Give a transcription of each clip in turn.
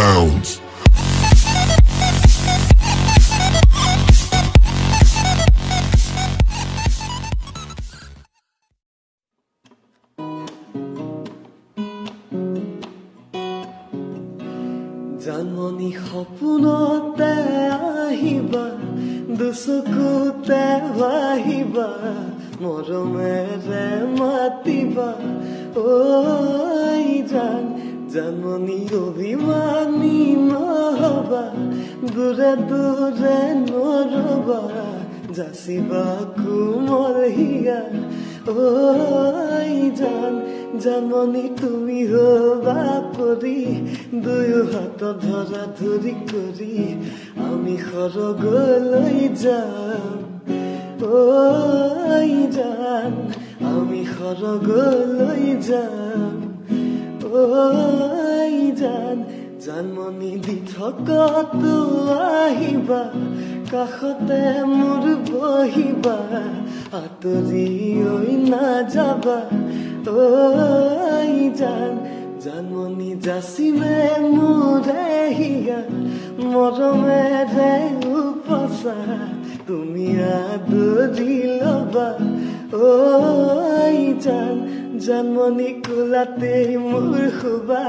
bounce. Janmoni সপোনতে আহিবা দুচকুতে বাহিবা মৰমেৰে মাতিবা ঐ জানমনি অভিমানী নহবা দূৰে দূৰে নৰবা যাচিবা কোমল হিয়া ঐ জানমনি তুমি হবা পৰি দুয়ো হাত ধৰা ধৰি কৰি আমি সৰগলৈ যাম ঐ আমি সৰগলৈ যাম ঐ জানমনি দি থকাতো আহিবা কাষতে মোৰ বহিবা আঁতৰি নাযাবা ঐ জানমনি যাচিমে মোৰে হিয়া মৰমেৰে উপচা তুমি আদৰি ল'বা ঐ জানমনি কোলাতেই মোৰ শুবা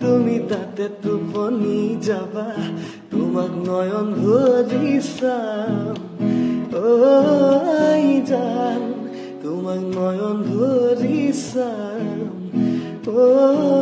তুমি তাতে টোপনি যাবা তোমাক নয়ন ভৰি চাম ঐ তোমাক নয়ন ভৰি চাম ঐ